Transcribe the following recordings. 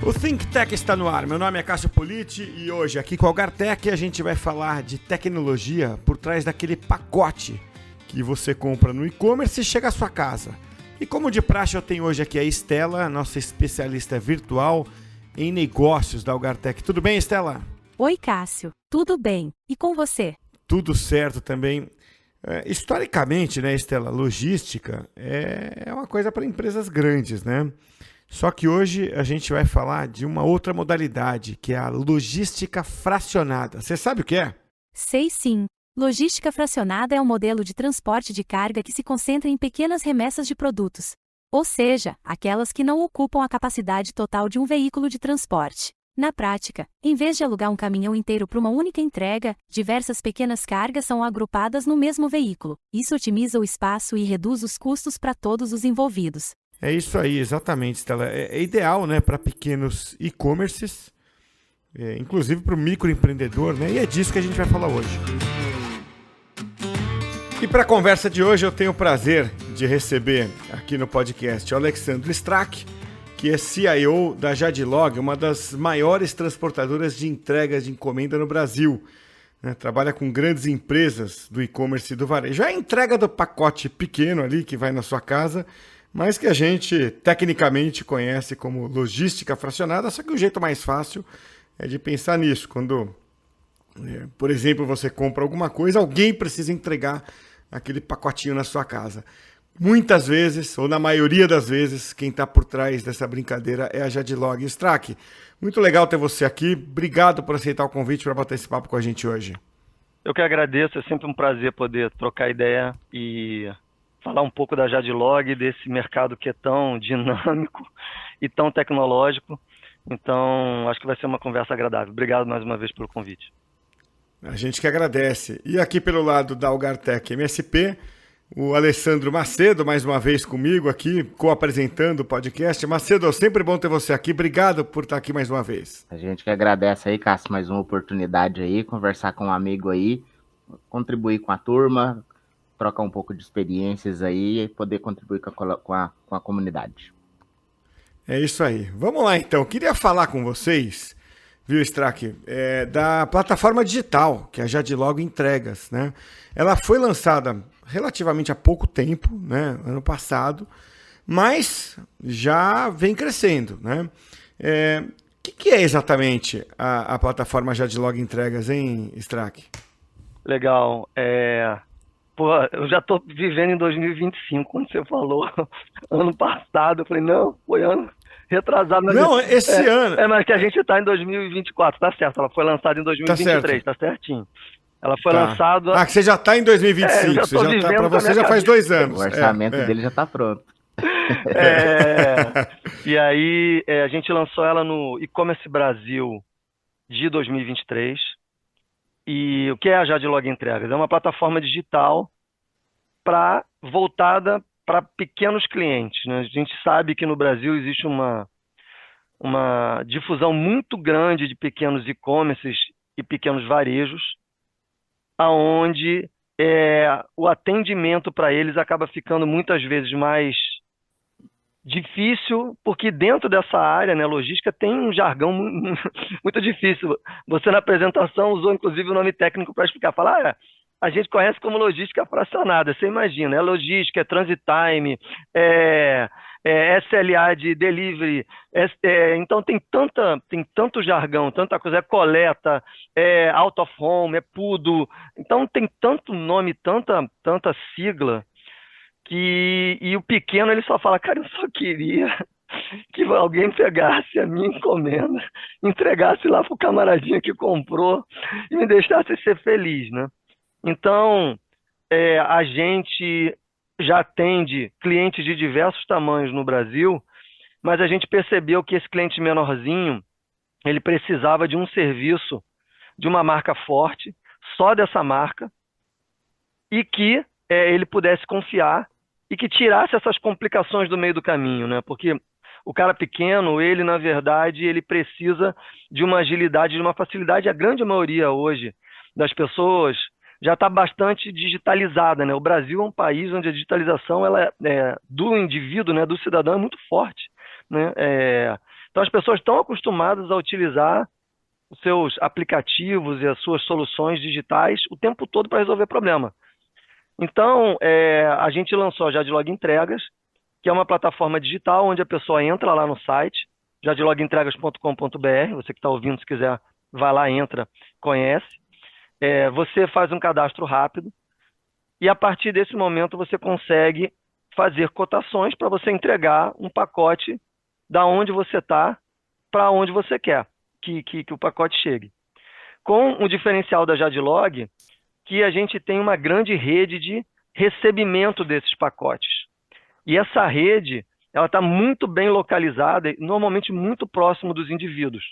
O Think Tech está no ar. Meu nome é Cássio Politi e hoje aqui com a Algartec a gente vai falar de tecnologia por trás daquele pacote que você compra no e-commerce e chega à sua casa. E como de praxe eu tenho hoje aqui a Estela, nossa especialista virtual em negócios da Algartec. Tudo bem, Estela? Oi, Cássio. Tudo bem. E com você? Tudo certo também. Historicamente, né, Estela, logística é uma coisa para empresas grandes, né? Só que hoje a gente vai falar de uma outra modalidade, que é a logística fracionada. Você sabe o que é? Sei sim. Logística fracionada é um modelo de transporte de carga que se concentra em pequenas remessas de produtos, ou seja, aquelas que não ocupam a capacidade total de um veículo de transporte. Na prática, em vez de alugar um caminhão inteiro para uma única entrega, diversas pequenas cargas são agrupadas no mesmo veículo. Isso otimiza o espaço e reduz os custos para todos os envolvidos. É isso aí, exatamente, Stella. É ideal, né, para pequenos e-commerces, inclusive para o microempreendedor, né? E é disso que a gente vai falar hoje. E para a conversa de hoje eu tenho o prazer de receber aqui no podcast o Alexandre Strack, que é CIO da Jadlog, uma das maiores transportadoras de entregas de encomenda no Brasil. Né? Trabalha com grandes empresas do e-commerce e do varejo. É a entrega do pacote pequeno ali que vai na sua casa, mas que a gente tecnicamente conhece como logística fracionada, só que o jeito mais fácil é de pensar nisso. Quando, por exemplo, você compra alguma coisa, alguém precisa entregar aquele pacotinho na sua casa. Muitas vezes, ou na maioria das vezes, quem está por trás dessa brincadeira é a Jadlog. Strack, muito legal ter você aqui. Obrigado por aceitar o convite para bater esse papo com a gente hoje. Eu que agradeço, é sempre um prazer poder trocar ideia e falar um pouco da Jadlog, desse mercado que é tão dinâmico e tão tecnológico. Então, acho que vai ser uma conversa agradável. Obrigado mais uma vez pelo convite. A gente que agradece. E aqui pelo lado da Algartec MSP, o Alessandro Macedo, mais uma vez comigo aqui, co-apresentando o podcast. Macedo, sempre bom ter você aqui. Obrigado por estar aqui mais uma vez. A gente que agradece aí, Cássio, mais uma oportunidade aí, conversar com um amigo aí, contribuir com a turma, trocar um pouco de experiências aí e poder contribuir com a comunidade. É isso aí. Vamos lá, então. Queria falar com vocês, viu, Strack, da plataforma digital, que é a Jadlog Entregas, né? Ela foi lançada relativamente há pouco tempo, né? Ano passado, mas já vem crescendo, né? O que é exatamente a plataforma Jadlog Entregas, hein, Strack? Legal. Eu já estou vivendo em 2025, quando você falou ano passado, eu falei, não, foi ano retrasado. Não, esse ano. Mas que a gente está em 2024, tá certo, ela foi lançada em 2023, tá certinho. Ela foi lançada... Ah, que você já está em 2025, para você já faz 2 anos. O orçamento dele já está pronto. E aí, a gente lançou ela no E-Commerce Brasil de 2023. E o que é a Jadlog Entregas? É uma plataforma digital voltada para pequenos clientes, né? A gente sabe que no Brasil existe uma difusão muito grande de pequenos e-commerces e pequenos varejos, aonde o atendimento para eles acaba ficando muitas vezes mais difícil, porque dentro dessa área, né, logística, tem um jargão muito difícil. Você na apresentação usou inclusive o nome técnico para explicar, falar, a gente conhece como logística fracionada, você imagina, é logística, é transit time, é SLA de delivery, então tem tanto jargão, tanta coisa, é coleta, é out of home, é PUDO, então tem tanto nome, tanta sigla, e o pequeno ele só fala, cara, eu só queria que alguém pegasse a minha encomenda, entregasse lá pro camaradinho que comprou e me deixasse ser feliz, né? Então, a gente já atende clientes de diversos tamanhos no Brasil, mas a gente percebeu que esse cliente menorzinho, ele precisava de um serviço de uma marca forte, só dessa marca, e que ele pudesse confiar e que tirasse essas complicações do meio do caminho, né? Porque o cara pequeno, ele, na verdade, ele precisa de uma agilidade, de uma facilidade. A grande maioria hoje das pessoas já está bastante digitalizada, né? O Brasil é um país onde a digitalização do indivíduo, né, do cidadão, é muito forte, né? Então, as pessoas estão acostumadas a utilizar os seus aplicativos e as suas soluções digitais o tempo todo para resolver problema. Então, a gente lançou a Jadlog Entregas, que é uma plataforma digital onde a pessoa entra lá no site, jadlogentregas.com.br, você que está ouvindo, se quiser, vai lá, entra, conhece. Você faz um cadastro rápido e, a partir desse momento, você consegue fazer cotações para você entregar um pacote da onde você está para onde você quer que o pacote chegue. Com o diferencial da Jadlog, que a gente tem uma grande rede de recebimento desses pacotes. E essa rede, ela está muito bem localizada e normalmente muito próximo dos indivíduos.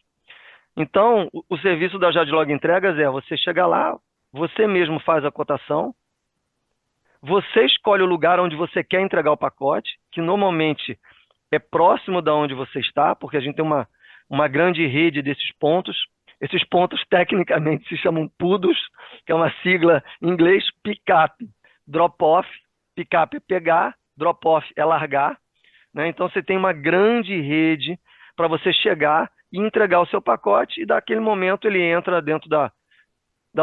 Então, o serviço da Jadlog Entregas você chega lá, você mesmo faz a cotação, você escolhe o lugar onde você quer entregar o pacote, que normalmente é próximo da onde você está, porque a gente tem uma grande rede desses pontos. Esses pontos, tecnicamente, se chamam PUDOs, que é uma sigla em inglês, pick-up, drop-off. Pick-up é pegar, drop-off é largar, né? Então, você tem uma grande rede para você chegar e entregar o seu pacote, e daquele momento ele entra dentro da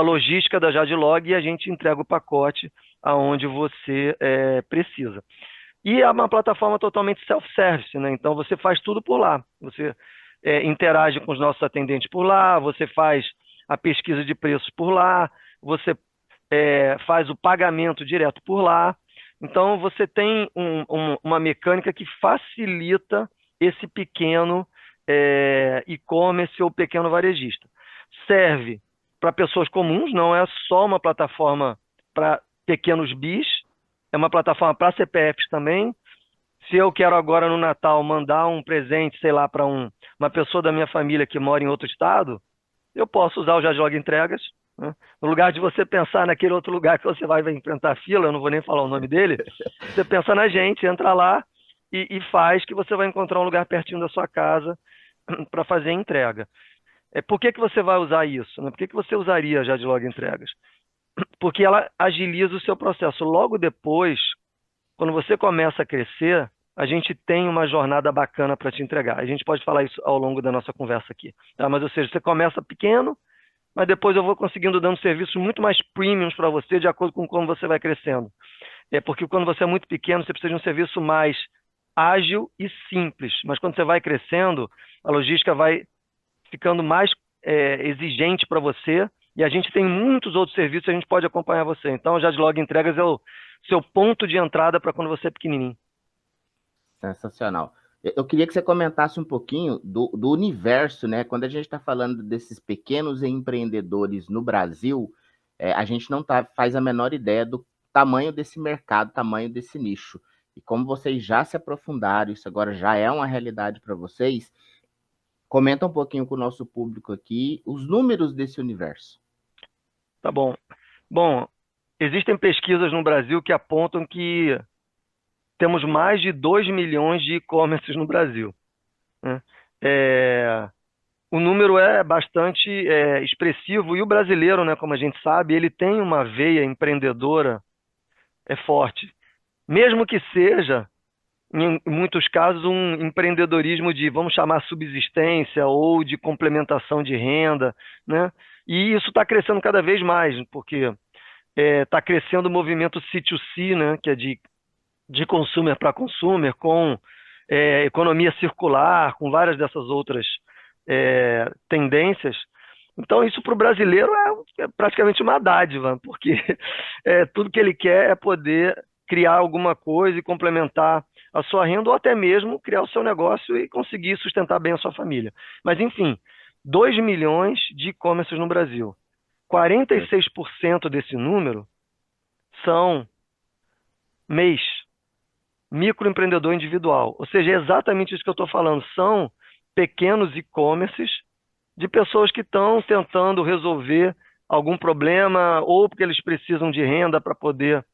logística da Jadlog e a gente entrega o pacote aonde você precisa. E é uma plataforma totalmente self-service, né? Então, você faz tudo por lá. Você interage com os nossos atendentes por lá, você faz a pesquisa de preços por lá, você faz o pagamento direto por lá. Então, você tem uma mecânica que facilita esse pequeno e-commerce ou pequeno varejista. Serve para pessoas comuns, não é só uma plataforma para pequenos bis, é uma plataforma para CPFs também. Se eu quero agora no Natal mandar um presente, sei lá, para uma pessoa da minha família que mora em outro estado, eu posso usar o Jadlog Entregas, né? No lugar de você pensar naquele outro lugar que você vai enfrentar fila, eu não vou nem falar o nome dele, você pensa na gente, entra lá e faz, que você vai encontrar um lugar pertinho da sua casa para fazer a entrega. Por que você vai usar isso, né? Por que você usaria a Jadlog Entregas? Porque ela agiliza o seu processo. Logo depois, quando você começa a crescer, a gente tem uma jornada bacana para te entregar. A gente pode falar isso ao longo da nossa conversa aqui, tá? Mas, ou seja, você começa pequeno, mas depois eu vou conseguindo dando serviços muito mais premiums para você, de acordo com como você vai crescendo. Porque quando você é muito pequeno, você precisa de um serviço mais ágil e simples. Mas quando você vai crescendo, a logística vai ficando mais exigente para você, e a gente tem muitos outros serviços que a gente pode acompanhar você. Então, o Jadlog Entregas é o seu ponto de entrada para quando você é pequenininho. Sensacional. Eu queria que você comentasse um pouquinho do universo, né? Quando a gente está falando desses pequenos empreendedores no Brasil, a gente não faz a menor ideia do tamanho desse mercado, tamanho desse nicho. E como vocês já se aprofundaram, isso agora já é uma realidade para vocês, comenta um pouquinho com o nosso público aqui os números desse universo. Tá bom. Bom, existem pesquisas no Brasil que apontam que temos mais de 2 milhões de e-commerces no Brasil, né? O número é bastante expressivo, e o brasileiro, né, como a gente sabe, ele tem uma veia empreendedora forte. Mesmo que seja, em muitos casos, um empreendedorismo de, vamos chamar, subsistência ou de complementação de renda, né? E isso está crescendo cada vez mais, porque está crescendo o movimento C2C, né, que é de consumer para consumer, com economia circular, com várias dessas outras tendências. Então, isso para o brasileiro é praticamente uma dádiva, porque tudo que ele quer é poder criar alguma coisa e complementar a sua renda, ou até mesmo criar o seu negócio e conseguir sustentar bem a sua família. Mas, enfim, 2 milhões de e-commerces no Brasil. 46% desse número são MEIs, microempreendedor individual. Ou seja, é exatamente isso que eu estou falando. São pequenos e-commerces de pessoas que estão tentando resolver algum problema, ou porque eles precisam de renda para poder,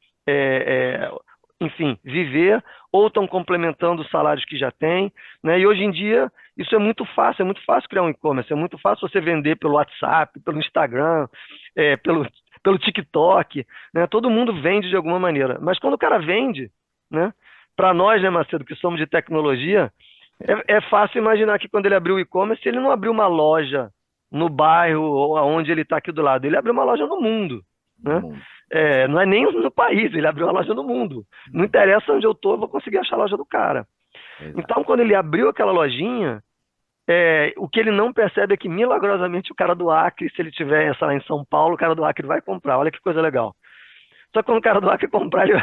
enfim, viver, ou estão complementando os salários que já têm, né? E hoje em dia isso é muito fácil criar um e-commerce, é muito fácil você vender pelo WhatsApp, pelo Instagram, pelo TikTok, né? Todo mundo vende de alguma maneira. Mas quando o cara vende, né? Para nós, né, Macedo, que somos de tecnologia, É fácil imaginar que quando ele abriu o e-commerce, ele não abriu uma loja no bairro ou aonde ele está aqui do lado. Ele abriu uma loja no mundo, No né? mundo. Não é nem no país, ele abriu uma loja no mundo. Não interessa onde eu estou, eu vou conseguir achar a loja do cara. Exato. Então, quando ele abriu aquela lojinha, o que ele não percebe é que, milagrosamente, o cara do Acre, se ele tiver, sei lá, em São Paulo, o cara do Acre vai comprar. Olha que coisa legal. Só que quando o cara do Acre comprar, ele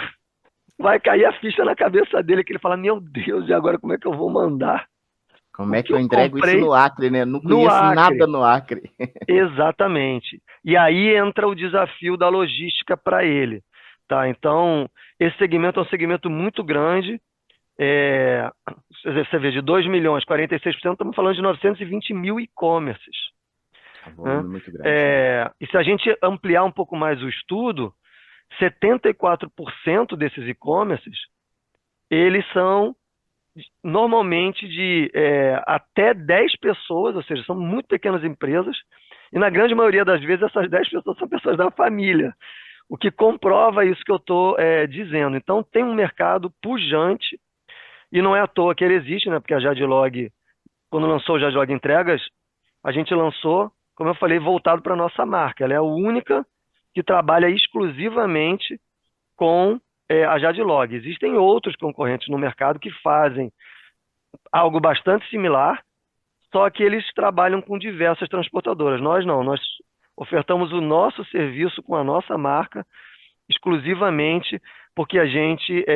vai cair a ficha na cabeça dele, que ele fala, meu Deus, e agora como é que eu vou mandar Como o é que que eu eu entrego isso comprei no Acre, né? Não no conheço nada Acre? no Acre. Exatamente. E aí entra o desafio da logística para ele, tá? Então, esse segmento é um segmento muito grande. É, Você vê, de 2 milhões, 46%, estamos falando de 920 mil e-commerces, É um né? volume muito grande, né? E se a gente ampliar um pouco mais o estudo, 74% desses e-commerces, eles são normalmente de até 10 pessoas, ou seja, são muito pequenas empresas, e na grande maioria das vezes essas 10 pessoas são pessoas da família, o que comprova isso que eu estou dizendo. Então tem um mercado pujante, e não é à toa que ele existe, né? Porque a Jadlog, quando lançou o Jadlog Entregas, a gente lançou, como eu falei, voltado para a nossa marca. Ela é a única que trabalha exclusivamente com a Jadlog. Existem outros concorrentes no mercado que fazem algo bastante similar, só que eles trabalham com diversas transportadoras. Nós não, nós ofertamos o nosso serviço com a nossa marca exclusivamente porque a gente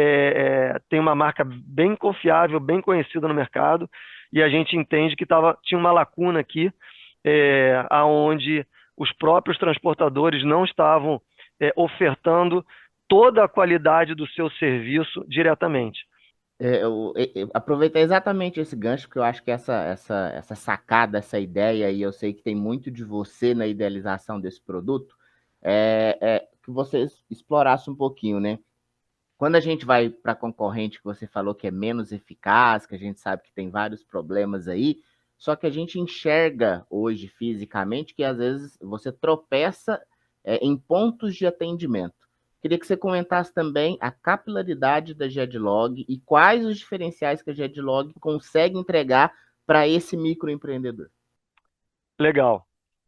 tem uma marca bem confiável, bem conhecida no mercado, e a gente entende que tinha uma lacuna aqui, aonde os próprios transportadores não estavam ofertando toda a qualidade do seu serviço diretamente. Eu aproveitar exatamente esse gancho, porque eu acho que essa sacada, essa ideia, e eu sei que tem muito de você na idealização desse produto, que você explorasse um pouquinho, né? Quando a gente vai para concorrente que você falou que é menos eficaz, que a gente sabe que tem vários problemas aí, só que a gente enxerga hoje fisicamente que às vezes você tropeça em pontos de atendimento. Queria que você comentasse também a capilaridade da Jadlog e quais os diferenciais que a Jadlog consegue entregar para esse microempreendedor. Legal.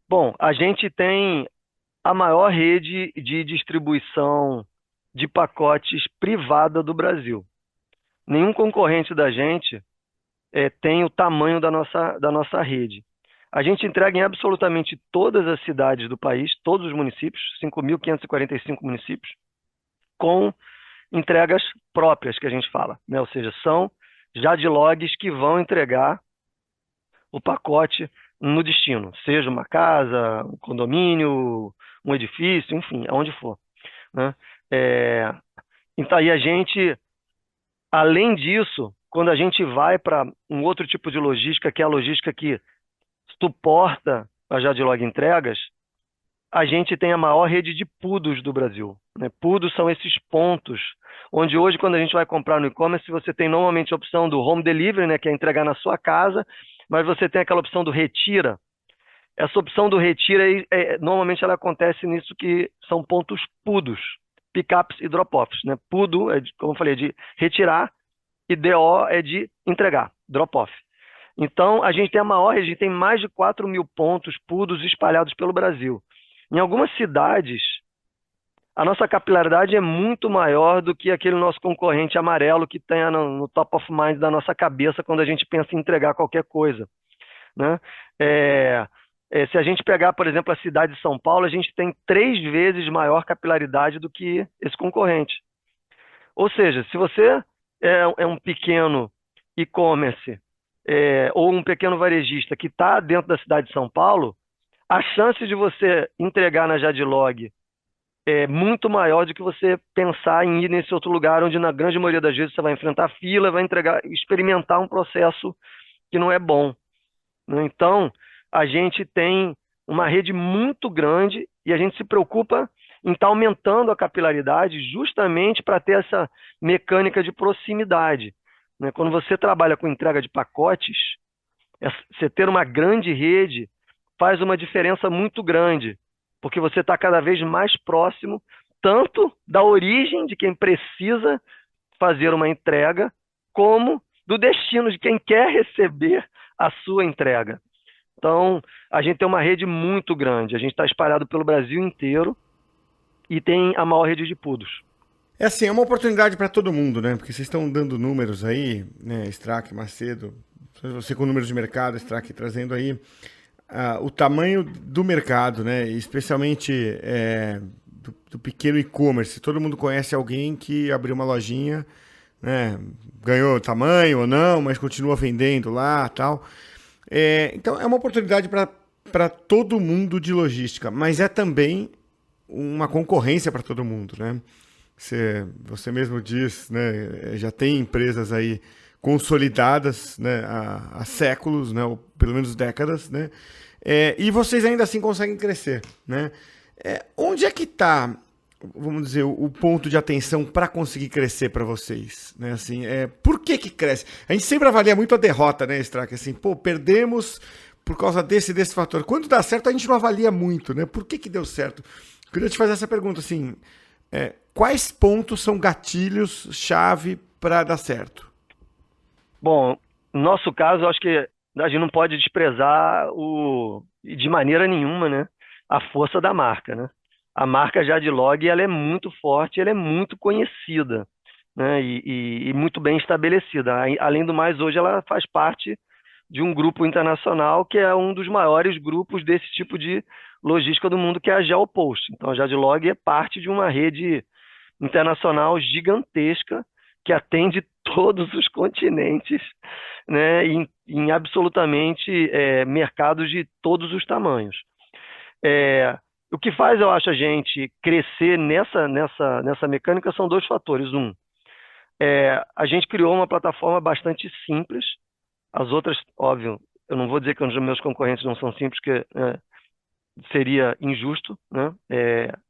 Bom, a gente tem a maior rede de distribuição de pacotes privada do Brasil. Nenhum concorrente da gente tem o tamanho da nossa rede. A gente entrega em absolutamente todas as cidades do país, todos os municípios, 5.545 municípios, com entregas próprias, que a gente fala, né? Ou seja, são Jadlogs que vão entregar o pacote no destino, seja uma casa, um condomínio, um edifício, enfim, aonde for, né? Então, aí a gente, além disso, quando a gente vai para um outro tipo de logística, que é a logística que suporta a Jadlog Entregas, a gente tem a maior rede de PUDOs do Brasil, né? PUDOs são esses pontos, onde hoje, quando a gente vai comprar no e-commerce, você tem normalmente a opção do home delivery, né, que é entregar na sua casa, mas você tem aquela opção do retira. Essa opção do retira, normalmente ela acontece nisso que são pontos PUDOs, pickups e drop-offs, né? PUDO, como eu falei, de retirar, e DO é de entregar, drop-off. Então, a gente tem a maior rede, a gente tem mais de 4 mil pontos PUDOs espalhados pelo Brasil. Em algumas cidades, a nossa capilaridade é muito maior do que aquele nosso concorrente amarelo que tem no top of mind da nossa cabeça quando a gente pensa em entregar qualquer coisa, né? Se a gente pegar, por exemplo, a cidade de São Paulo, a gente tem 3 vezes maior capilaridade do que esse concorrente. Ou seja, se você é um pequeno e-commerce ou um pequeno varejista que está dentro da cidade de São Paulo, a chance de você entregar na Jadlog é muito maior do que você pensar em ir nesse outro lugar, onde na grande maioria das vezes você vai enfrentar fila, vai experimentar um processo que não é bom, né? Então, a gente tem uma rede muito grande e a gente se preocupa em estar aumentando a capilaridade justamente para ter essa mecânica de proximidade, né? Quando você trabalha com entrega de pacotes, você ter uma grande rede faz uma diferença muito grande, porque você está cada vez mais próximo, tanto da origem de quem precisa fazer uma entrega, como do destino de quem quer receber a sua entrega. Então, a gente tem uma rede muito grande, a gente está espalhado pelo Brasil inteiro e tem a maior rede de PUDOs. É assim, é uma oportunidade para todo mundo, né? Porque vocês estão dando números aí, né? Strack, Macedo, você com números de mercado, Strack trazendo aí o tamanho do mercado, né? Especialmente do pequeno e-commerce. Todo mundo conhece alguém que abriu uma lojinha, né? Ganhou tamanho ou não, mas continua vendendo lá, tal. Então é uma oportunidade para todo mundo de logística, mas é também uma concorrência para todo mundo, né? Você mesmo diz, né? Já tem empresas aí consolidadas, né, há séculos, né, ou pelo menos décadas, né? E vocês ainda assim conseguem crescer, né? Onde é que está, vamos dizer, o ponto de atenção para conseguir crescer para vocês, né? Assim, por que cresce? A gente sempre avalia muito a derrota, né, Strack? Assim, pô, perdemos por causa desse fator. Quando dá certo, a gente não avalia muito, né? Por que deu certo? Eu queria te fazer essa pergunta, assim, quais pontos são gatilhos-chave para dar certo? Bom, no nosso caso, eu acho que a gente não pode desprezar de maneira nenhuma, né, a força da marca, né? A marca Jadlog, ela é muito forte, ela é muito conhecida, né, e muito bem estabelecida. Além do mais, hoje ela faz parte de um grupo internacional que é um dos maiores grupos desse tipo de logística do mundo, que é a Geopost. Então, a Jadlog é parte de uma rede internacional gigantesca que atende todos os continentes, né, em absolutamente mercados de todos os tamanhos. O que faz, eu acho, a gente crescer nessa mecânica são dois fatores. A gente criou uma plataforma bastante simples. As outras, óbvio, eu não vou dizer que os meus concorrentes não são simples, porque seria injusto, né?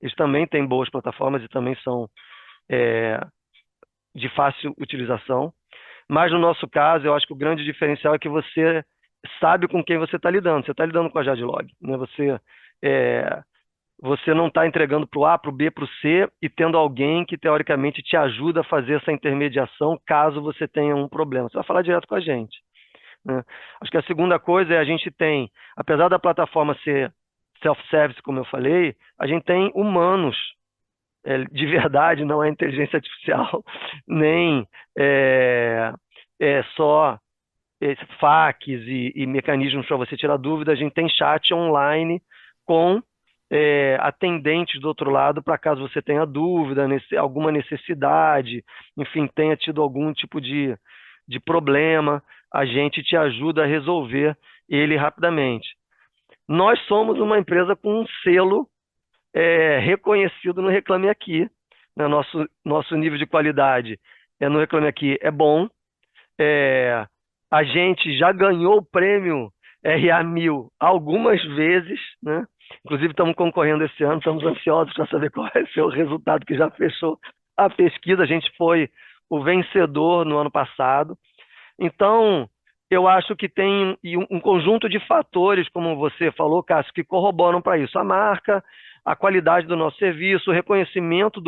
Eles também têm boas plataformas e também são de fácil utilização, mas no nosso caso, eu acho que o grande diferencial é que você sabe com quem você está lidando. Você está lidando com a Jadlog, né? Você não está entregando para o A, para o B, para o C e tendo alguém que, teoricamente, te ajuda a fazer essa intermediação caso você tenha um problema. Você vai falar direto com a gente, né? Acho que a segunda coisa é a gente tem, apesar da plataforma ser self-service, como eu falei, a gente tem humanos de verdade, não é inteligência artificial, nem só facs e mecanismos para você tirar dúvida. A gente tem chat online com atendentes do outro lado para caso você tenha dúvida, alguma necessidade, enfim, tenha tido algum tipo de problema, a gente te ajuda a resolver ele rapidamente. Nós somos uma empresa com um selo reconhecido no Reclame Aqui, né? Nosso nível de qualidade no Reclame Aqui é bom. A gente já ganhou o prêmio RA1000 algumas vezes, né? Inclusive estamos concorrendo esse ano, estamos ansiosos para saber qual vai ser o resultado, que já fechou a pesquisa. A gente foi o vencedor no ano passado. Então, eu acho que tem um conjunto de fatores, como você falou, Cássio, que corroboram para isso. A marca, a qualidade do nosso serviço, o reconhecimento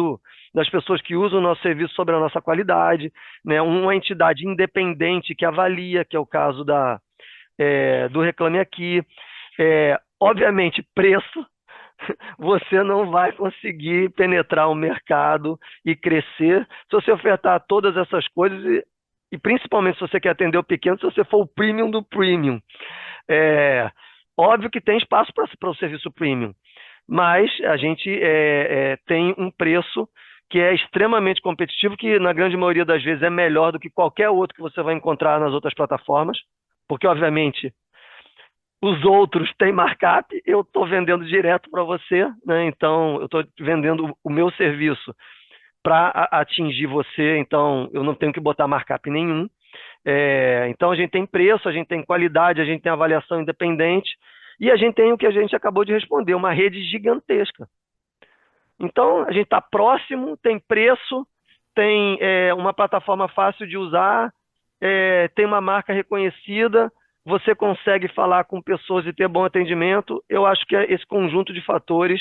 das pessoas que usam o nosso serviço sobre a nossa qualidade, né? Uma entidade independente que avalia, que é o caso do Reclame Aqui. Obviamente, preço. Você não vai conseguir penetrar o mercado e crescer se você ofertar todas essas coisas e principalmente se você quer atender o pequeno, se você for o premium do premium. Óbvio que tem espaço para o serviço premium, mas a gente tem um preço que é extremamente competitivo, que na grande maioria das vezes é melhor do que qualquer outro que você vai encontrar nas outras plataformas, porque obviamente os outros têm markup, eu estou vendendo direto para você, né? Então eu estou vendendo o meu serviço para atingir você, então eu não tenho que botar markup nenhum. Então a gente tem preço, a gente tem qualidade, a gente tem avaliação independente e a gente tem o que a gente acabou de responder, uma rede gigantesca. Então a gente está próximo, tem preço, tem uma plataforma fácil de usar, tem uma marca reconhecida, você consegue falar com pessoas e ter bom atendimento. Eu acho que esse conjunto de fatores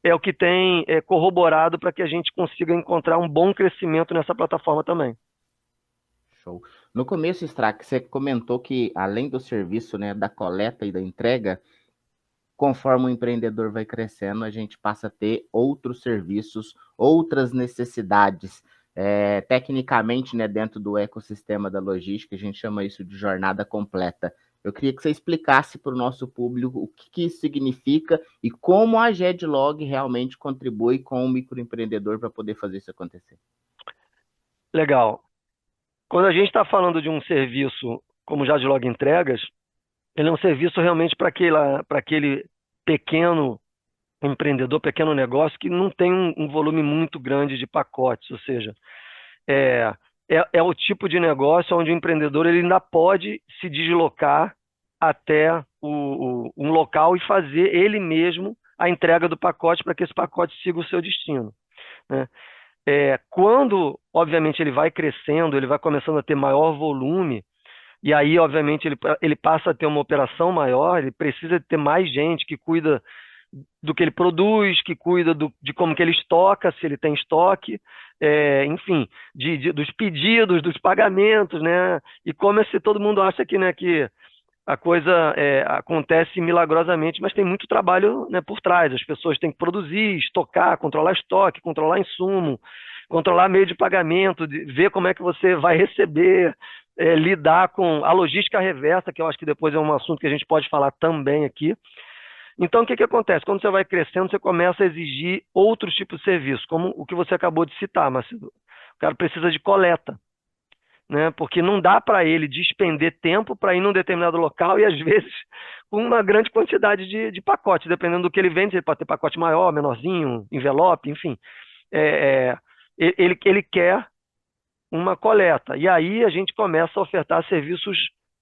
é o que tem corroborado para que a gente consiga encontrar um bom crescimento nessa plataforma também. Show. No começo, Strack, você comentou que além do serviço, né, da coleta e da entrega, conforme o empreendedor vai crescendo, a gente passa a ter outros serviços, outras necessidades. Tecnicamente, né, dentro do ecossistema da logística, a gente chama isso de jornada completa. Eu queria que você explicasse para o nosso público o que isso significa e como a Jedlog realmente contribui com o microempreendedor para poder fazer isso acontecer. Legal. Quando a gente está falando de um serviço como o Jadlog Entregas, ele é um serviço realmente para aquele pequeno empreendedor, pequeno negócio que não tem um volume muito grande de pacotes, ou seja, é, é o tipo de negócio onde o empreendedor ele ainda pode se deslocar até um local e fazer ele mesmo a entrega do pacote para que esse pacote siga o seu destino, né? Quando, obviamente, ele vai crescendo, ele vai começando a ter maior volume, e aí, obviamente, ele passa a ter uma operação maior, ele precisa ter mais gente que cuida do que ele produz, que cuida de como que ele estoca, se ele tem estoque, enfim, dos pedidos, dos pagamentos, né? E como se todo mundo acha que, né, que a coisa acontece milagrosamente, mas tem muito trabalho, né, por trás. As pessoas têm que produzir, estocar, controlar estoque, controlar insumo, controlar meio de pagamento, ver como é que você vai receber, lidar com a logística reversa, que eu acho que depois é um assunto que a gente pode falar também aqui. Então, o que acontece? Quando você vai crescendo, você começa a exigir outros tipos de serviço, como o que você acabou de citar, Macedo. O cara precisa de coleta, né? Porque não dá para ele despender tempo para ir num determinado local e, às vezes, com uma grande quantidade de pacotes, dependendo do que ele vende, ele pode ter pacote maior, menorzinho, envelope, enfim. Ele quer uma coleta. E aí a gente começa a ofertar serviços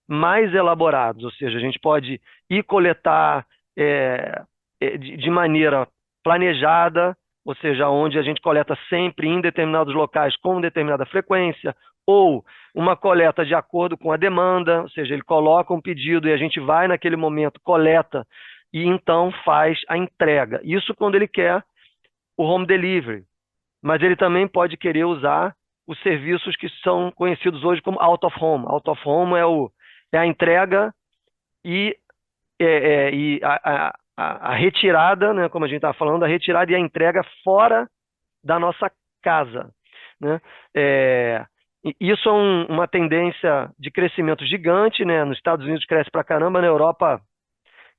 mais elaborados, ou seja, a gente pode ir coletar de maneira planejada, ou seja, onde a gente coleta sempre em determinados locais com determinada frequência, ou uma coleta de acordo com a demanda, ou seja, ele coloca um pedido e a gente vai naquele momento, coleta, e então faz a entrega. Isso quando ele quer o home delivery, mas ele também pode querer usar os serviços que são conhecidos hoje como out of home. Out of home é a entrega e a retirada, né, como a gente estava falando, a retirada e a entrega fora da nossa casa, né? Isso é uma tendência de crescimento gigante, né? Nos Estados Unidos cresce pra caramba, na Europa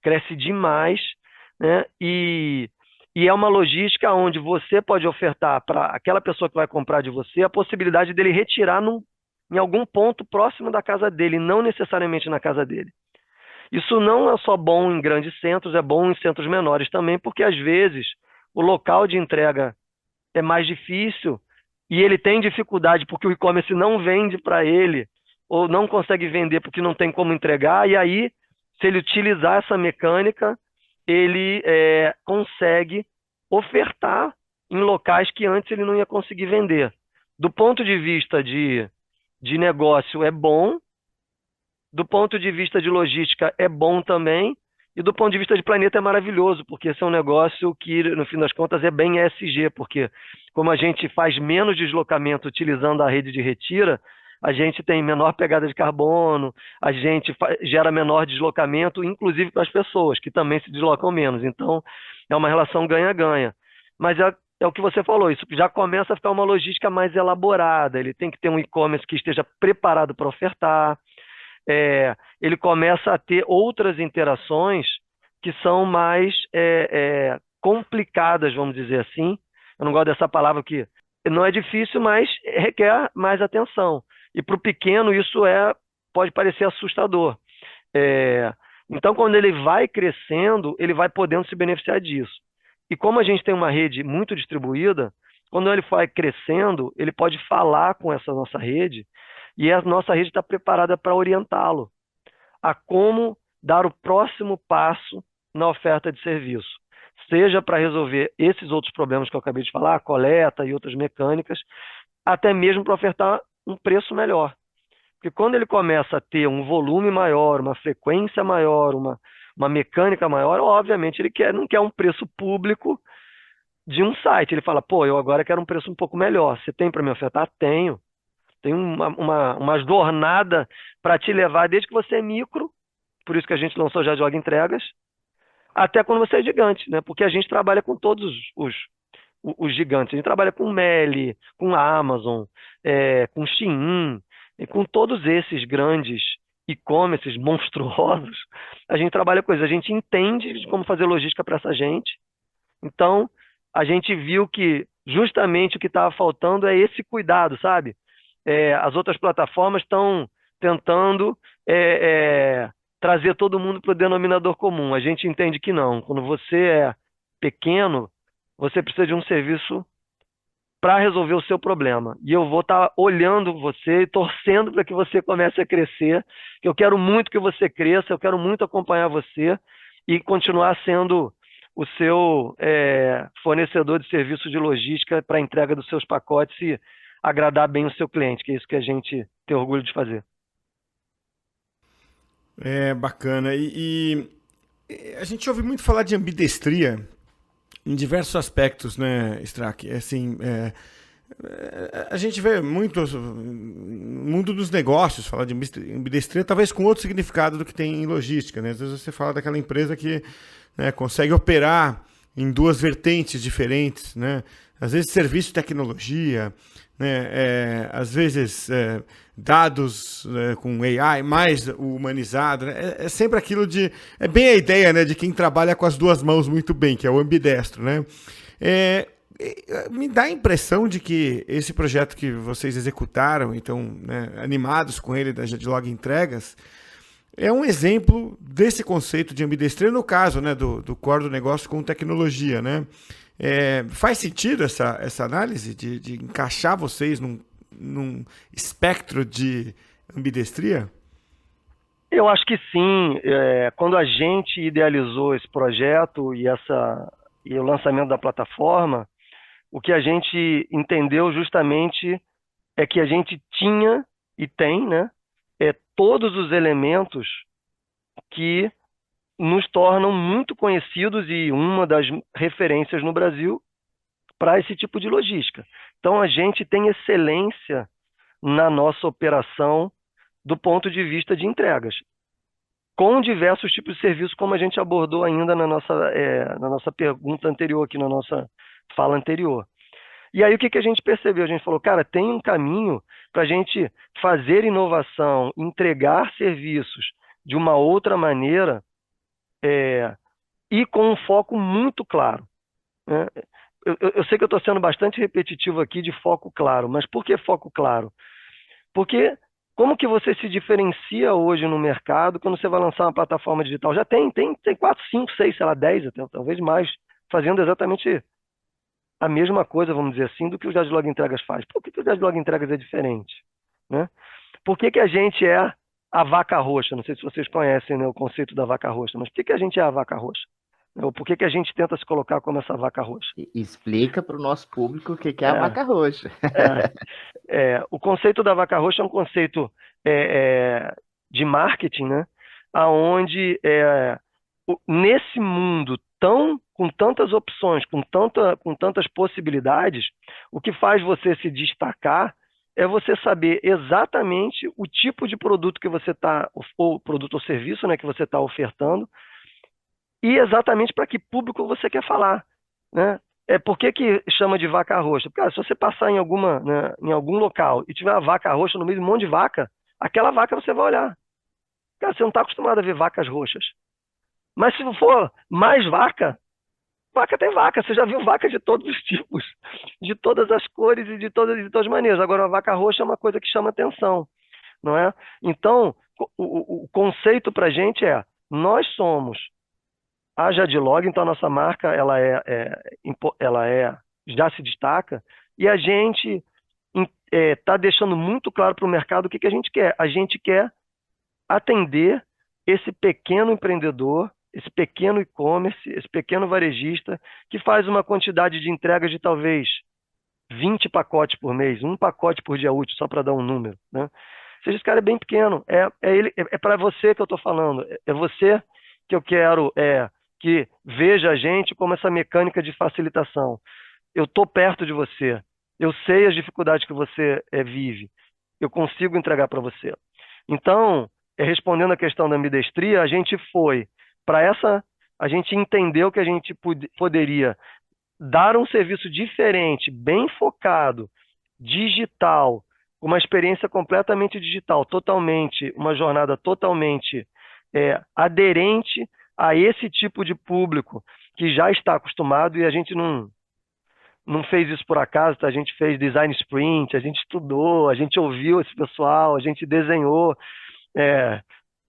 cresce demais, né? E é uma logística onde você pode ofertar para aquela pessoa que vai comprar de você a possibilidade dele retirar em algum ponto próximo da casa dele, não necessariamente na casa dele. Isso não é só bom em grandes centros, é bom em centros menores também, porque às vezes o local de entrega é mais difícil e ele tem dificuldade porque o e-commerce não vende para ele ou não consegue vender porque não tem como entregar, e aí, se ele utilizar essa mecânica, ele consegue ofertar em locais que antes ele não ia conseguir vender. Do ponto de vista de negócio é bom, do ponto de vista de logística é bom também, e do ponto de vista de planeta é maravilhoso, porque esse é um negócio que, no fim das contas, é bem ESG, porque como a gente faz menos deslocamento utilizando a rede de retira, a gente tem menor pegada de carbono, a gente gera menor deslocamento, inclusive para as pessoas, que também se deslocam menos. Então, é uma relação ganha-ganha. Mas é o que você falou, isso já começa a ficar uma logística mais elaborada, ele tem que ter um e-commerce que esteja preparado para ofertar, ele começa a ter outras interações que são mais complicadas, vamos dizer assim. Eu não gosto dessa palavra, que não é difícil, mas requer mais atenção. E para o pequeno isso pode parecer assustador. Então, quando ele vai crescendo, ele vai podendo se beneficiar disso. E como a gente tem uma rede muito distribuída, quando ele vai crescendo, ele pode falar com essa nossa rede, e a nossa rede está preparada para orientá-lo a como dar o próximo passo na oferta de serviço, seja para resolver esses outros problemas que eu acabei de falar, a coleta e outras mecânicas, até mesmo para ofertar um preço melhor. Porque quando ele começa a ter um volume maior, uma frequência maior, uma mecânica maior, obviamente ele não quer um preço público de um site. Ele fala, pô, eu agora quero um preço um pouco melhor. Você tem para me ofertar? Tenho. Tem uma jornada para te levar desde que você é micro, por isso que a gente lançou Já Joga Entregas, até quando você é gigante, né? Porque a gente trabalha com todos os gigantes. A gente trabalha com Meli, com Amazon, com Shein, e com todos esses grandes e-commerces monstruosos. A gente trabalha com eles, a gente entende de como fazer logística para essa gente. Então, a gente viu que justamente o que estava faltando é esse cuidado, sabe? As outras plataformas estão tentando trazer todo mundo para o denominador comum. A gente entende que não. Quando você é pequeno, você precisa de um serviço para resolver o seu problema. E eu vou estar olhando você e torcendo para que você comece a crescer. Eu quero muito que você cresça, eu quero muito acompanhar você e continuar sendo o seu fornecedor de serviço de logística para a entrega dos seus pacotes e agradar bem o seu cliente, que é isso que a gente tem orgulho de fazer. Bacana. E a gente ouve muito falar de ambidestria em diversos aspectos, né, Strack? Assim, a gente vê muito no mundo dos negócios falar de ambidestria, talvez com outro significado do que tem em logística, né? Às vezes você fala daquela empresa que, né, consegue operar em duas vertentes diferentes, né? Às vezes serviço e tecnologia, né? Às vezes dados com AI mais humanizado, né? É sempre aquilo de... É bem a ideia, né, de quem trabalha com as duas mãos muito bem, que é o ambidestro, né? Me dá a impressão de que esse projeto que vocês executaram, então, né, animados com ele da Jadlog Entregas, é um exemplo desse conceito de ambidestria, no caso, né, do core do negócio com tecnologia, né? Faz sentido essa análise de encaixar vocês num espectro de ambidestria? Eu acho que sim. Quando a gente idealizou esse projeto e o lançamento da plataforma, o que a gente entendeu justamente é que a gente tinha e tem, né, todos os elementos que nos tornam muito conhecidos e uma das referências no Brasil para esse tipo de logística. Então, a gente tem excelência na nossa operação do ponto de vista de entregas, com diversos tipos de serviços, como a gente abordou ainda na nossa pergunta anterior, aqui na nossa fala anterior. E aí o que a gente percebeu? A gente falou, cara, tem um caminho para a gente fazer inovação, entregar serviços de uma outra maneira e com um foco muito claro, né? Eu sei que eu estou sendo bastante repetitivo aqui de foco claro, mas por que foco claro? Porque como que você se diferencia hoje no mercado quando você vai lançar uma plataforma digital? Já tem 4, 5, 6, sei lá, 10, até, talvez mais, fazendo exatamente a mesma coisa, vamos dizer assim, do que o Jadlog Entregas faz. Por que o Jadlog Entregas é diferente, né? Por que a gente é a vaca roxa? Não sei se vocês conhecem, né, o conceito da vaca roxa, mas por que a gente é a vaca roxa? Ou por que a gente tenta se colocar como essa vaca roxa? Explica para o nosso público o que é a vaca roxa. O conceito da vaca roxa é um conceito de marketing, né? Onde nesse mundo com tantas opções, com tantas possibilidades, o que faz você se destacar é você saber exatamente o tipo de produto que você está, ou produto ou serviço, né, que você está ofertando, e exatamente para que público você quer falar, né? Por que chama de vaca roxa? Porque se você passar em algum local e tiver uma vaca roxa no meio de um monte de vaca, aquela vaca você vai olhar. Cara, você não está acostumado a ver vacas roxas. Mas se for mais vaca tem vaca. Você já viu vaca de todos os tipos, de todas as cores e de todas as maneiras. Agora, a vaca roxa é uma coisa que chama atenção, não é? Então, o conceito para a gente nós somos a Jadlog, então a nossa marca ela já se destaca, e a gente está deixando muito claro para o mercado o que a gente quer. A gente quer atender esse pequeno empreendedor, esse pequeno e-commerce, esse pequeno varejista, que faz uma quantidade de entregas de talvez 20 pacotes por mês, um pacote por dia útil, só para dar um número, né? Ou seja, esse cara é bem pequeno, é para você que eu estou falando, é você que eu quero que veja a gente como essa mecânica de facilitação. Eu estou perto de você, eu sei as dificuldades que você vive, eu consigo entregar para você. Então, respondendo a questão da ambidestria, a gente foi para a gente entendeu que a gente poderia dar um serviço diferente, bem focado, digital, uma experiência completamente digital, totalmente, uma jornada totalmente aderente a esse tipo de público que já está acostumado, e a gente não fez isso por acaso, tá? A gente fez design sprint, a gente estudou, a gente ouviu esse pessoal, a gente desenhou,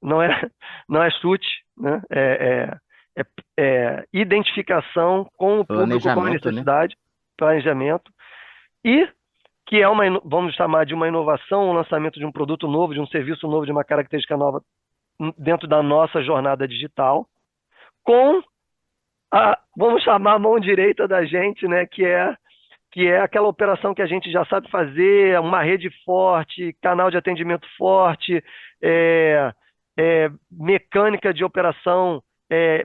não é chute, né? Identificação com o público, com a necessidade, planejamento, e que é vamos chamar de uma inovação, um lançamento de um produto novo, de um serviço novo, de uma característica nova dentro da nossa jornada digital, com vamos chamar a mão direita da gente, né, que é aquela operação que a gente já sabe fazer, uma rede forte, canal de atendimento forte, mecânica de operação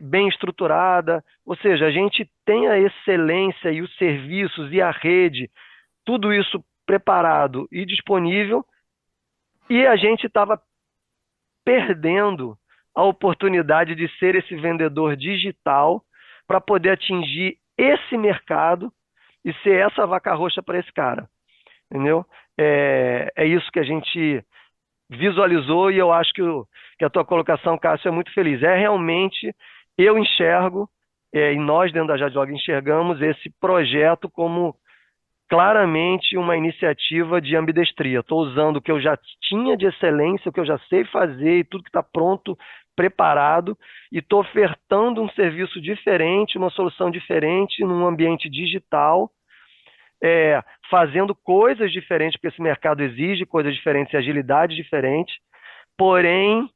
bem estruturada, ou seja, a gente tem a excelência e os serviços e a rede, tudo isso preparado e disponível, e a gente estava perdendo a oportunidade de ser esse vendedor digital para poder atingir esse mercado e ser essa vaca roxa para esse cara, entendeu? É isso que a gente visualizou, e eu acho que a tua colocação, Cássio, é muito feliz. Realmente, eu enxergo, e nós dentro da Jadlog enxergamos esse projeto como claramente uma iniciativa de ambidestria. Estou usando o que eu já tinha de excelência, o que eu já sei fazer e tudo que está pronto, preparado, e estou ofertando um serviço diferente, uma solução diferente num ambiente digital, fazendo coisas diferentes, porque esse mercado exige coisas diferentes e agilidade diferente, porém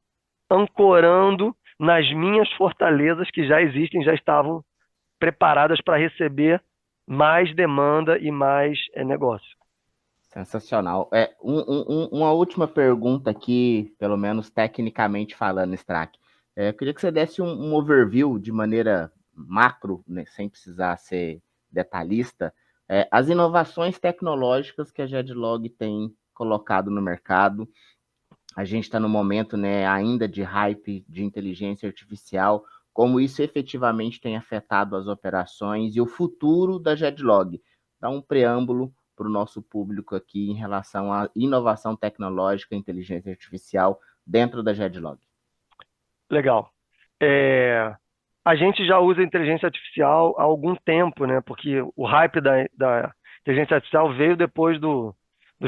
ancorando nas minhas fortalezas que já existem, já estavam preparadas para receber mais demanda e mais negócio. Sensacional. Uma última pergunta aqui, pelo menos tecnicamente falando, Strack. Eu queria que você desse um overview de maneira macro, né, sem precisar ser detalhista, as inovações tecnológicas que a Jadlog tem colocado no mercado. A gente está no momento, né, ainda de hype de inteligência artificial, como isso efetivamente tem afetado as operações e o futuro da Jadlog. Dá um preâmbulo para o nosso público aqui em relação à inovação tecnológica e inteligência artificial dentro da Jadlog. Legal. A gente já usa inteligência artificial há algum tempo, né? Porque o hype da inteligência artificial veio depois do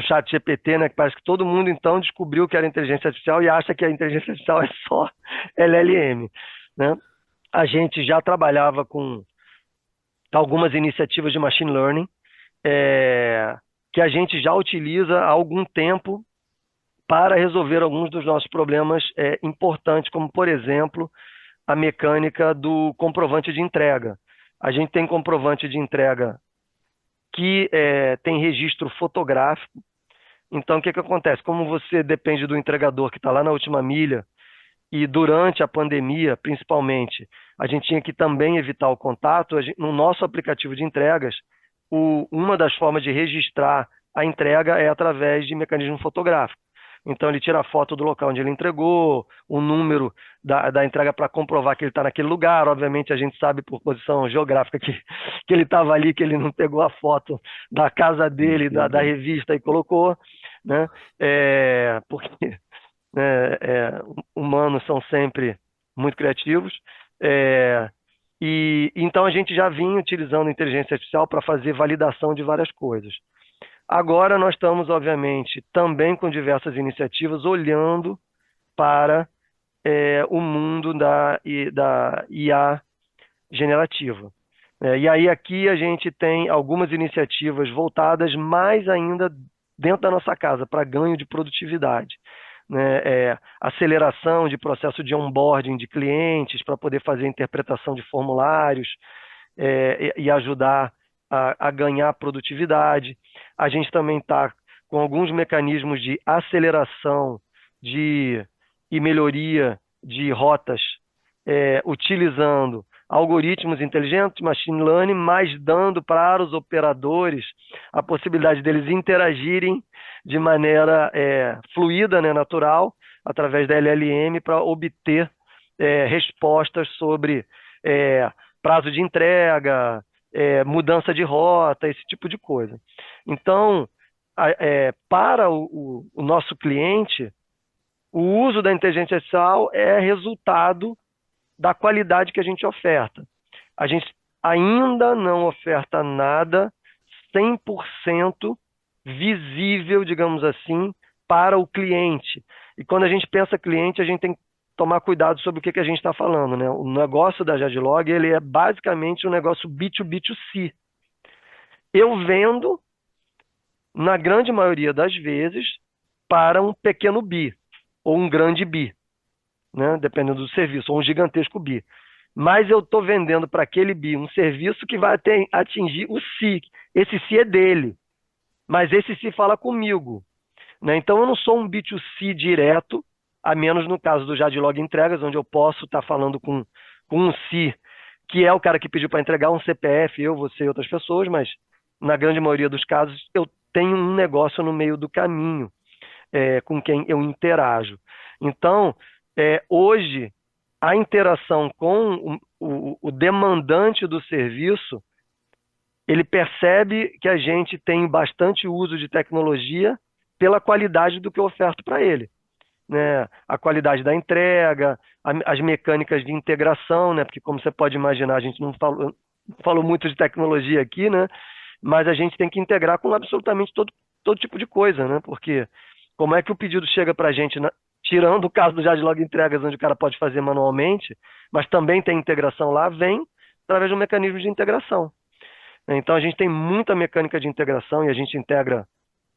chat GPT, né? Que parece que todo mundo então descobriu que era inteligência artificial e acha que a inteligência artificial é só LLM, né? A gente já trabalhava com algumas iniciativas de machine learning, que a gente já utiliza há algum tempo para resolver alguns dos nossos problemas importantes, como, por exemplo, a mecânica do comprovante de entrega. A gente tem comprovante de entrega que tem registro fotográfico. Então, o que acontece? Como você depende do entregador que está lá na última milha, e durante a pandemia, principalmente, a gente tinha que também evitar o contato, no nosso aplicativo de entregas, uma das formas de registrar a entrega é através de mecanismo fotográfico. Então, ele tira a foto do local onde ele entregou, o número da entrega para comprovar que ele está naquele lugar. Obviamente, a gente sabe por posição geográfica que ele estava ali, que ele não pegou a foto da casa dele, da revista e colocou, né? Porque humanos são sempre muito criativos. E então, a gente já vinha utilizando inteligência artificial para fazer validação de várias coisas. Agora nós estamos, obviamente, também com diversas iniciativas olhando para o mundo da IA generativa. E aí aqui a gente tem algumas iniciativas voltadas mais ainda dentro da nossa casa, para ganho de produtividade, né? Aceleração de processo de onboarding de clientes, para poder fazer interpretação de formulários e ajudar a ganhar produtividade. A gente também está com alguns mecanismos de aceleração e melhoria de rotas, utilizando algoritmos inteligentes, machine learning, mas dando para os operadores a possibilidade deles interagirem de maneira fluida, né, natural, através da LLM, para obter respostas sobre prazo de entrega, mudança de rota, esse tipo de coisa. Então, para o nosso cliente, o uso da inteligência artificial é resultado da qualidade que a gente oferta. A gente ainda não oferta nada 100% visível, digamos assim, para o cliente. E quando a gente pensa cliente, a gente tem que tomar cuidado sobre o que a gente está falando, né? O negócio da Jadlog, ele é basicamente um negócio B2B2C. Eu vendo, na grande maioria das vezes, para um pequeno B, ou um grande B, né? Dependendo do serviço, ou um gigantesco B. Mas eu estou vendendo para aquele B um serviço que vai atingir o C. Esse C é dele, mas esse C fala comigo, né? Então eu não sou um B2C direto, a menos no caso do Jadlog Entregas, onde eu posso estar falando com um C, que é o cara que pediu para entregar um CPF, eu, você e outras pessoas, mas na grande maioria dos casos eu tenho um negócio no meio do caminho com quem eu interajo. Então, hoje, a interação com o demandante do serviço, ele percebe que a gente tem bastante uso de tecnologia pela qualidade do que eu oferto para ele, né? A qualidade da entrega, as mecânicas de integração, né? Porque, como você pode imaginar, a gente não falou muito de tecnologia aqui, né? Mas a gente tem que integrar com absolutamente todo tipo de coisa, né? Porque como é que o pedido chega para a gente, tirando o caso do Jadlog Entregas, onde o cara pode fazer manualmente, mas também tem integração lá, vem através de um mecanismo de integração. Então, a gente tem muita mecânica de integração e a gente integra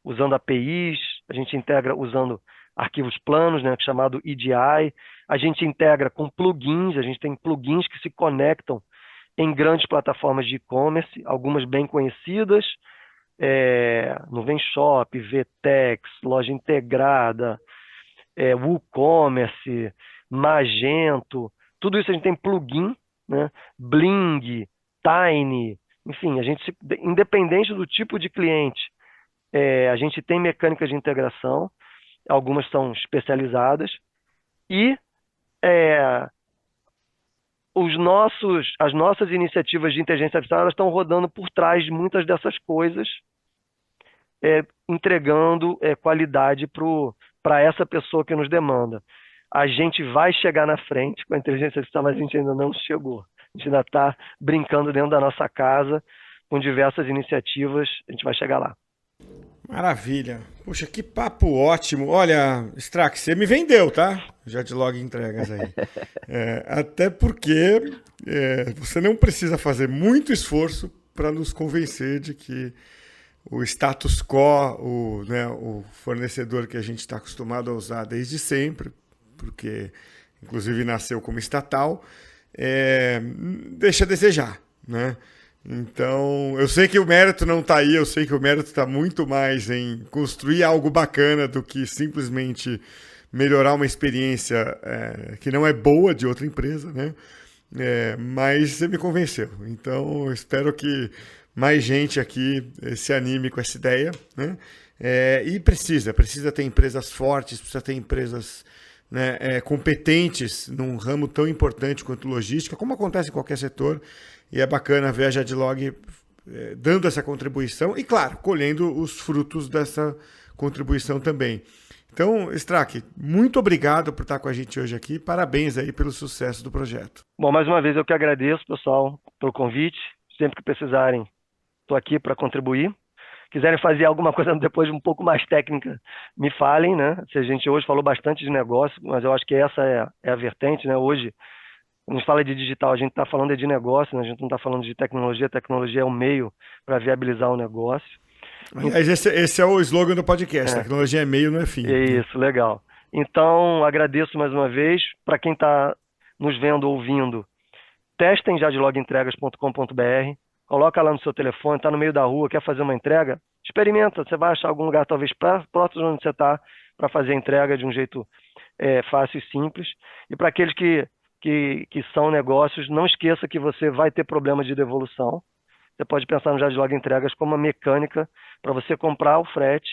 usando APIs, a gente integra usando arquivos planos, né, chamado EDI, a gente integra com plugins, a gente tem plugins que se conectam em grandes plataformas de e-commerce, algumas bem conhecidas, Nuvenshop, Vtex, Loja Integrada, WooCommerce, Magento, tudo isso a gente tem plugin, né? Bling, Tiny, enfim, independente do tipo de cliente, a gente tem mecânicas de integração, algumas são especializadas, e as nossas iniciativas de inteligência artificial elas estão rodando por trás de muitas dessas coisas, entregando qualidade para essa pessoa que nos demanda. A gente vai chegar na frente com a inteligência artificial, mas a gente ainda não chegou. A gente ainda está brincando dentro da nossa casa com diversas iniciativas, a gente vai chegar lá. Maravilha. Puxa, que papo ótimo. Olha, Strack, você me vendeu, tá? Jadlog Entregas aí. Até porque você não precisa fazer muito esforço para nos convencer de que o status quo, o fornecedor que a gente está acostumado a usar desde sempre, porque inclusive nasceu como estatal, deixa a desejar, né? Então, eu sei que o mérito não está aí, eu sei que o mérito está muito mais em construir algo bacana do que simplesmente melhorar uma experiência que não é boa de outra empresa, né? Mas você me convenceu. Então, eu espero que mais gente aqui se anime com essa ideia, né? E precisa ter empresas fortes, precisa ter empresas, né, competentes num ramo tão importante quanto logística, como acontece em qualquer setor. E é bacana ver a Jadlog dando essa contribuição e, claro, colhendo os frutos dessa contribuição também. Então, Strack, muito obrigado por estar com a gente hoje aqui. Parabéns aí pelo sucesso do projeto. Bom, mais uma vez eu que agradeço, pessoal, pelo convite. Sempre que precisarem, estou aqui para contribuir. Quiserem fazer alguma coisa depois um pouco mais técnica, me falem, né? A gente hoje falou bastante de negócio, mas eu acho que essa é a vertente, né? Hoje, quando a gente fala de digital, a gente está falando de negócio, né? A gente não está falando de tecnologia. A tecnologia é o meio para viabilizar o negócio. Aliás, esse é o slogan do podcast. Tecnologia é meio, não é fim. Isso, legal. Então, agradeço mais uma vez. Para quem está nos vendo, ouvindo, testem jadlogentregas.com.br. Coloca lá no seu telefone, está no meio da rua, quer fazer uma entrega? Experimenta. Você vai achar algum lugar, talvez, próximo de onde você está, para fazer a entrega de um jeito fácil e simples. E para aqueles que que são negócios. Não esqueça que você vai ter problemas de devolução. Você pode pensar no Jadlog Entregas como uma mecânica para você comprar o frete,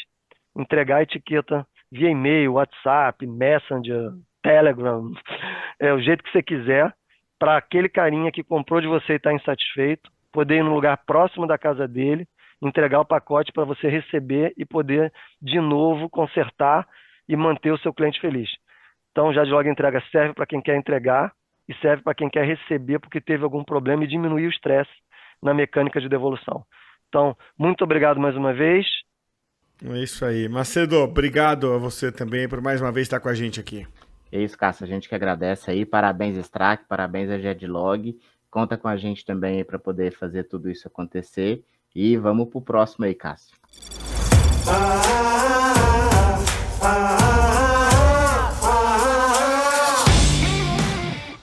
entregar a etiqueta via e-mail, WhatsApp, Messenger, Telegram, o jeito que você quiser, para aquele carinha que comprou de você e está insatisfeito, poder ir num lugar próximo da casa dele, entregar o pacote para você receber e poder, de novo, consertar e manter o seu cliente feliz. Então, o Jadlog Entrega serve para quem quer entregar e serve para quem quer receber porque teve algum problema e diminuir o estresse na mecânica de devolução. Então, muito obrigado mais uma vez. É isso aí. Macedo, obrigado a você também por mais uma vez estar com a gente aqui. É isso, Cássio, a gente que agradece aí. Parabéns, Strack, parabéns a Jadlog. Conta com a gente também para poder fazer tudo isso acontecer. E vamos pro próximo aí, Cássio.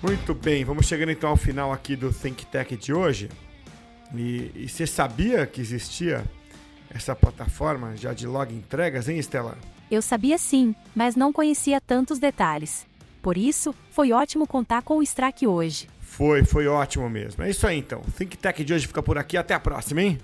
Muito bem, vamos chegando então ao final aqui do Think Tech de hoje. E você sabia que existia essa plataforma Jadlog Entregas, hein, Estela? Eu sabia sim, mas não conhecia tantos detalhes. Por isso, foi ótimo contar com o Strack hoje. Foi ótimo mesmo. É isso aí então. O Think Tech de hoje fica por aqui. Até a próxima, hein?